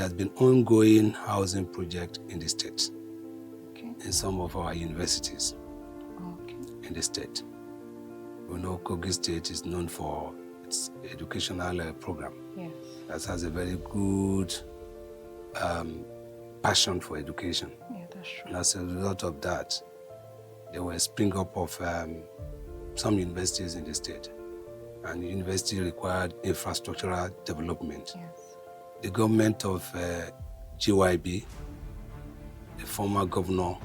has been ongoing housing project in the state, in some of our universities in the state. We know Kogi State is known for its educational program. Yes. That has a very good passion for education. Yeah, that's true. And as a result of that, there were a spring up of some universities in the state. And the university required infrastructural development. Yes. The government of GYB, the former governor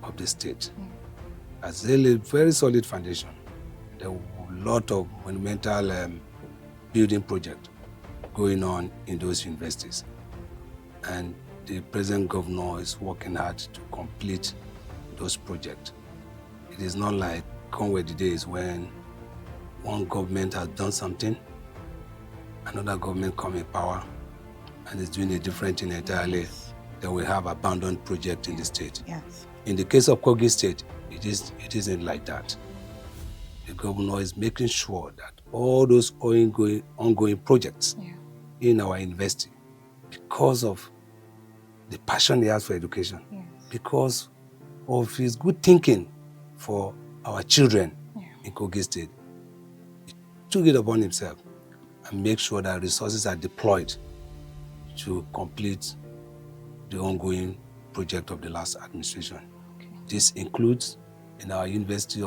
of the state, has laid a very solid foundation. There were a lot of monumental building projects going on in those universities. And the present governor is working hard to complete those projects. It is not like Conway the days when one government has done something, another government come in power and is doing a different thing entirely. Yes. Then we have abandoned project in the state. Yes. In the case of Kogi State, it isn't like that. The governor is making sure that all those ongoing projects in our university, because of the passion he has for education, because of his good thinking for our children in Kogi State, he took it upon himself and make sure that resources are deployed to complete the ongoing project of the last administration. This includes in our university,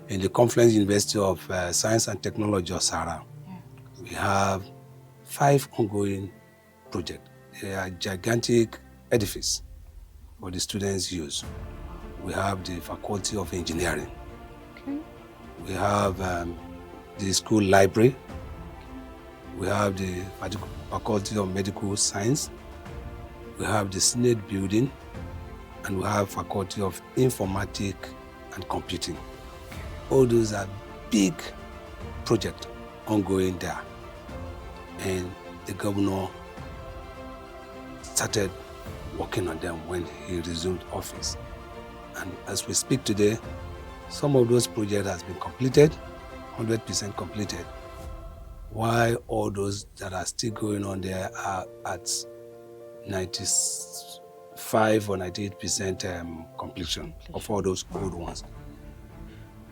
in the Confluence University of Science and Technology of Sahara, we have 5 ongoing projects. They are gigantic edifice for the students' use. We have the Faculty of Engineering. We have the school library. We have the Faculty of Medical Science. We have the Senate building. And we have Faculty of Informatics and Computing. All those are big projects ongoing there. And the governor started working on them when he resumed office. And as we speak today, some of those projects has been completed, 100% completed, while all those that are still going on there are at 95 or 98% completion of all those old ones.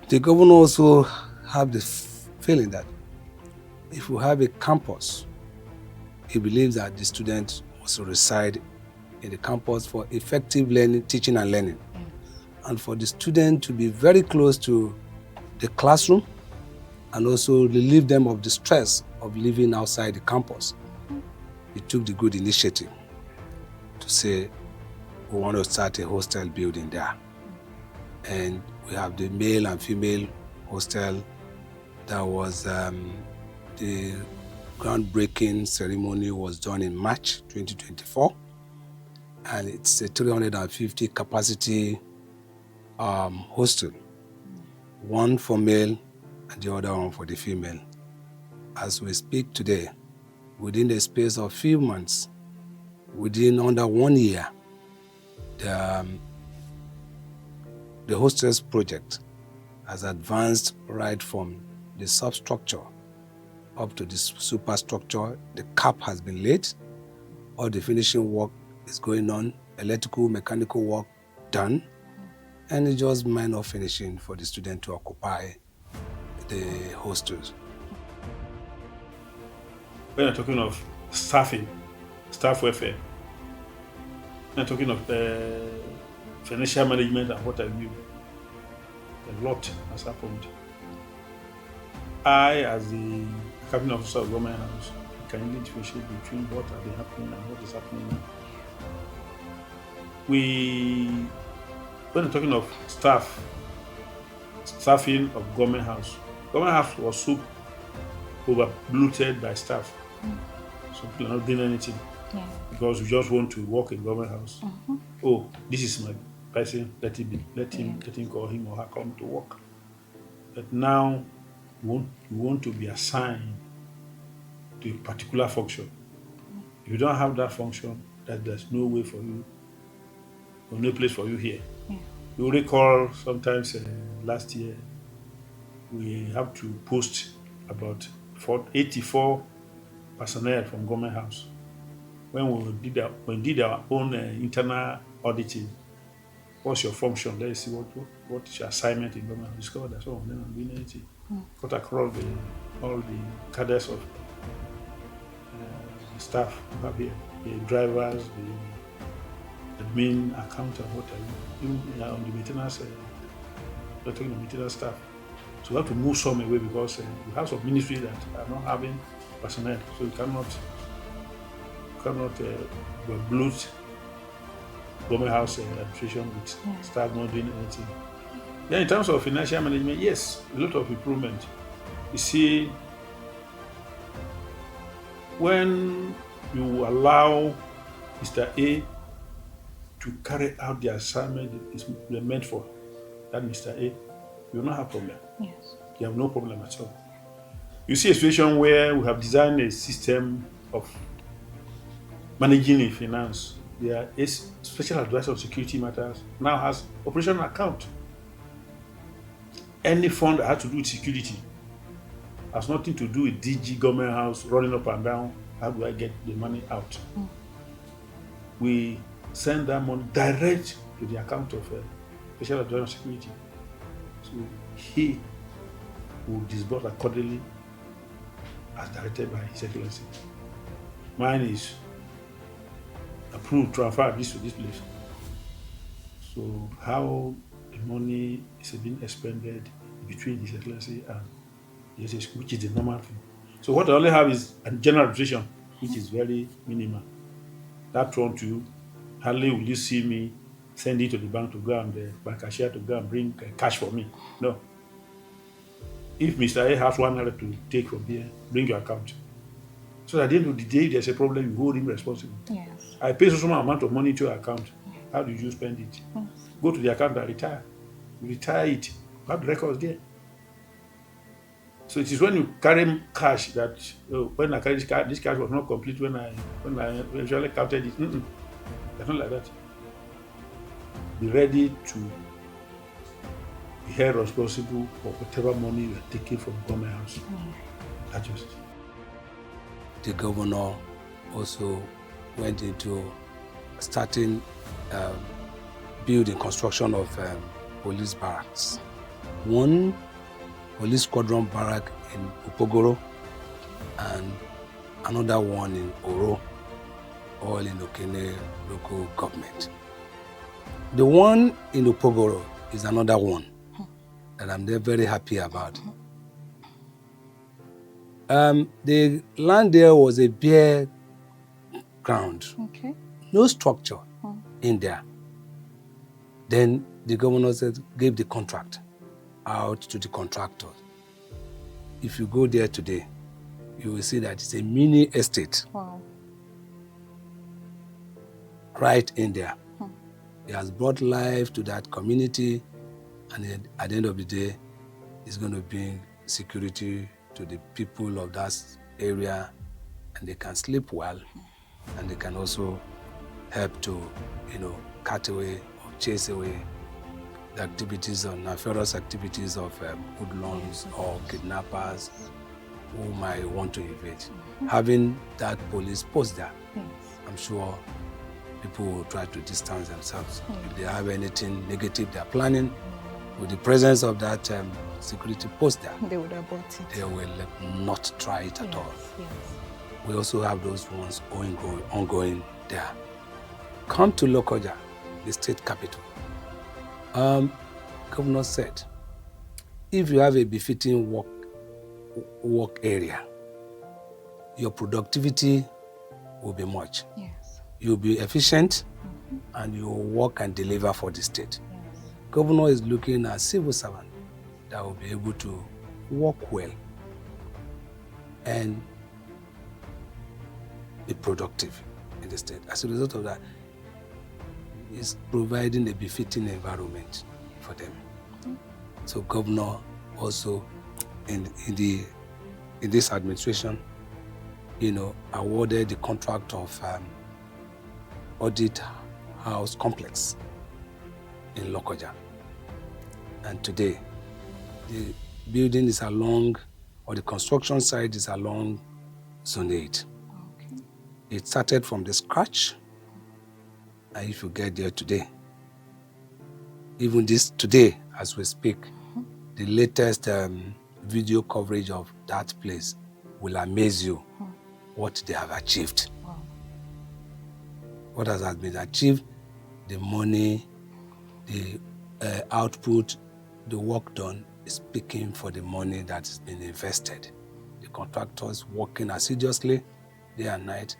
The governor also have the feeling that if we have a campus, he believes that the students also reside in the campus for effective learning, teaching and learning. And for the student to be very close to the classroom and also relieve them of the stress of living outside the campus. He took the good initiative to say, we want to start a hostel building there. And we have the male and female hostel. That was the groundbreaking ceremony was done in March 2024. And it's a 350 capacity hostel. One for male and the other one for the female. As we speak today, within the space of few months, within under 1 year, the hostels project has advanced right from the substructure up to the superstructure. The cap has been laid. All the finishing work is going on. Electrical, mechanical work done. And it's just minor finishing for the student to occupy the hostels. When you're talking of staffing, staff welfare, when you're talking of financial management and what have you, a lot has happened. I, as the cabinet officer of Government House, can differentiate between what has been happening and what is happening now. When you're talking of staffing of Government House was so over-bloated by staff. So people are not doing anything because we just want to work in Government House. Oh, this is my person, let it be. Let him call him or her come to work. But now you want to be assigned to a particular function. If you don't have that function, that there's no way for you, or no place for you here. You recall sometimes last year we have to post about 84 personnel from Government House. when we did our own internal auditing, what's your function? Let's see what is your assignment in government. Discovered that some of them are doing anything. Cut across all the cadres of staff who have here, the drivers, the admin, accountant, what are you, even on the maintenance, the maintenance staff. So we have to move some away because we have some ministries that are not having personnel, so you cannot bloat government house administration with staff not doing anything. Then in terms of financial management, yes, a lot of improvement. You see, when you allow Mr. A to carry out the assignment is meant for that Mr. A, you will not have problem. Yes. You have no problem at all. You see a situation where we have designed a system of managing in finance. There is special advisor on security matters now has operational account. Any fund that has to do with security has nothing to do with DG government house running up and down. How do I get the money out? We send that money direct to the account of special advisor on security. So he will disburse accordingly as directed by His Excellency. Mine is approved, transfer this to this place. So how the money is being expended between His Excellency and the SSQ, which is the normal thing. So what I only have is a general administration, which is very minimal. That one too, hardly will you see me send it to the bank to go and the bank cashier to go and bring cash for me. No. If Mr. A has 100 to take from here, bring your account. So at the end of the day, if there's a problem, you hold him responsible. Yes. I pay so small amount of money to your account. How do you spend it? Yes. Go to the account and retire. You retire it. You have the records there. So it is when you carry cash that when I carry this cash was not complete when I eventually counted it. It's not like that. Be ready to be held responsible for whatever money you are taking from government house. That's just it. The governor also went into starting building construction of police barracks. One police squadron barrack in Upogoro and another one in Oro, all in Okene local government. The one in Upogoro is another one that I'm very happy about. The land there was a bare ground, no structure in there. Then the governor gave the contract out to the contractor. If you go there today, you will see that it's a mini estate. Wow. Right in there. It has brought life to that community, and at the end of the day, it's going to bring security to the people of that area, and they can sleep well, and they can also help to, cut away or chase away the activities or nefarious activities of hoodlums or kidnappers who might want to invade. Having that police post there, I'm sure people will try to distance themselves. If they have anything negative they're planning, with the presence of that security post there, they would abort it. They will not try it at all. Yes. We also have those ones ongoing there. Come to Lokoja, the state capital. Governor said, if you have a befitting work area, your productivity will be much. Yes. You'll be efficient, and you will work and deliver for the state. Governor is looking at civil servant that will be able to work well and be productive in the state. As a result of that, is providing a befitting environment for them. So governor also in this administration, awarded the contract of audit house complex in Lokoja. And today, the building is along, or the construction site is along Zone 8. It started from the scratch. And if you get there today, even this today, as we speak, the latest video coverage of that place will amaze you what they have achieved. Wow. What has been achieved, the money, the output, the work done is speaking for the money that has been invested. The contractors working assiduously day and night,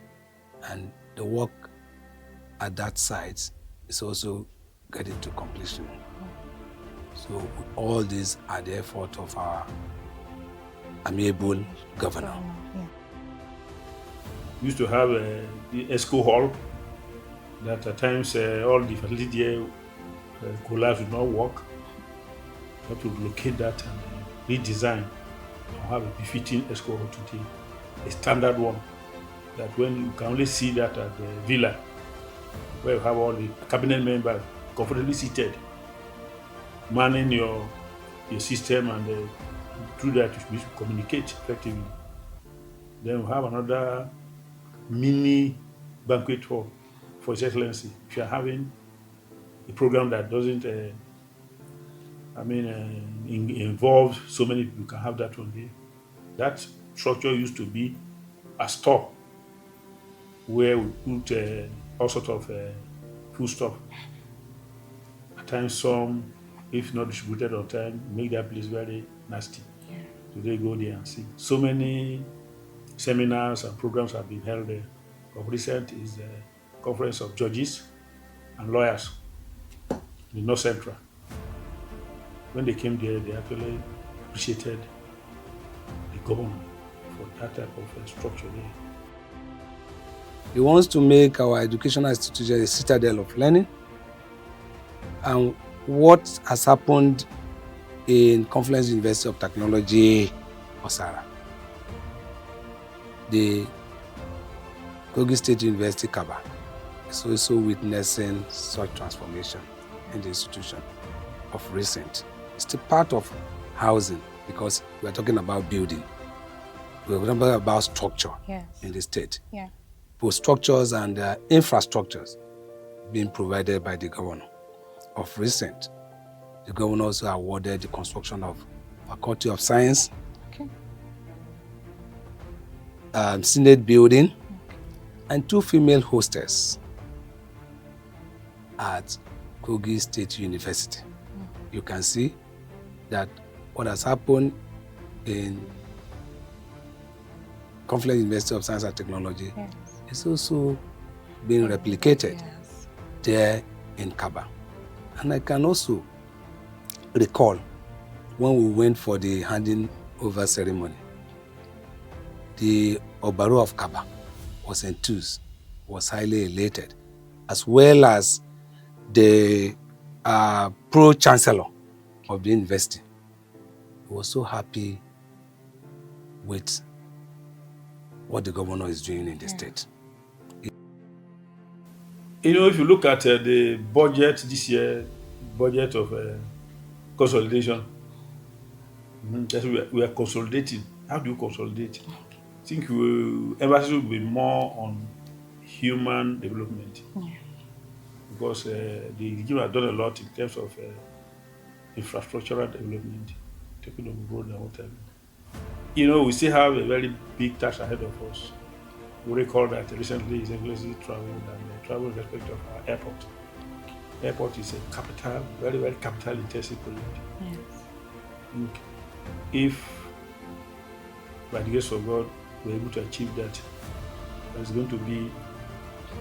and the work at that site is also getting to completion. So all these are the effort of our amiable governor. Yeah. We used to have the ESCO hall that at times all the facility there collapse would not work. We have to locate that and redesign and have a befitting ESCO hall today, a standard one that when you can only see that at the villa where you have all the cabinet members comfortably seated, manning your system, and through that you should communicate effectively. Then we have another mini banquet hall for His Excellency. If you are having a program that doesn't, involve so many people, you can have that one there. That structure used to be a store where we put all sorts of food stuff. At times, some, if not distributed on time, make that place very nasty. Yeah. So they go there and see. So many seminars and programs have been held there. Of recent is the Conference of Judges and Lawyers in the North Central. When they came there, they actually appreciated the governor for that type of structure there. He wants to make our educational institution a citadel of learning. And what has happened in Confluence University of Technology, Osara, the Kogi State University, Kaba, is also witnessing such transformation in the institution of recent. It's still part of housing because we're talking about building. We're talking about structure in the state. Yeah. Both structures and infrastructures being provided by the governor. Of recent, the governor also awarded the construction of Faculty of Science, Senate building, and 2 female hostess at Kogi State University. You can see that what has happened in Confluence University of Science and Technology is also being replicated there in Kaba. And I can also recall when we went for the handing over ceremony, the Obaru of Kaba was enthused, was highly elated, as well as the pro-chancellor of the university. He was so happy with what the governor is doing in the state. You know, if you look at the budget this year, budget of consolidation, we are consolidating. How do you consolidate? I think emphasis will be more on human development. Because the regime has done a lot in terms of infrastructural development, taking of road and whatever. You know, we still have a very big task ahead of us. We recall that recently His Excellency traveled and traveled in respect of our airport. Airport is a capital, very, very capital intensive project. Yes. If, by the grace of God, we're able to achieve that, it's going to be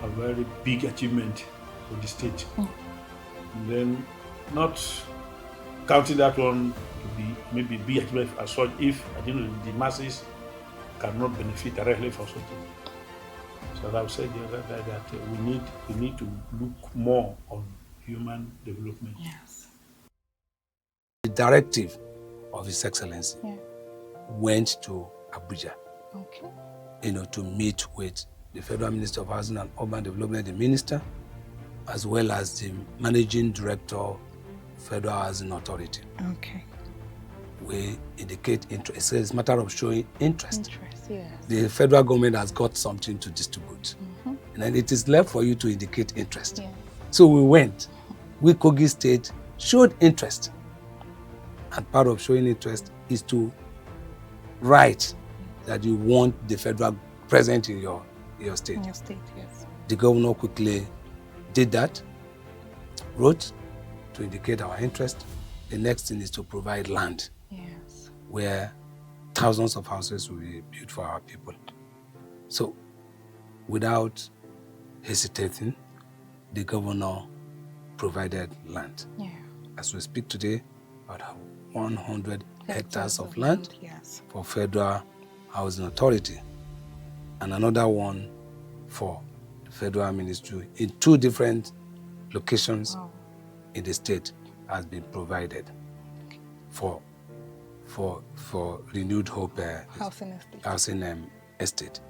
a very big achievement for the state. And then, not counting that one to be maybe big achievement as such, if the masses cannot benefit directly from something. So as I've said the other day that we need to look more on human development. Yes. The directive of His Excellency went to Abuja, to meet with the Federal Minister of Housing and Urban Development, the Minister, as well as the Managing Director, Federal Housing Authority. Okay. We indicate interest. It's a matter of showing interest Yes. The federal government has got something to distribute. And then it is left for you to indicate interest. Yes. So we went. We, Kogi State, showed interest. And part of showing interest is to write that you want the federal present in your state. In your state, yes. The governor quickly did that, wrote to indicate our interest. The next thing is to provide land. Yes. Where thousands of houses will be built for our people. So, without hesitating, the governor provided land. Yeah. As we speak today, about 100 hectares of land yes. for Federal Housing Authority, and another one for the Federal Ministry in 2 different locations in the state has been provided for Renewed Hope Housing estate. Housing estate.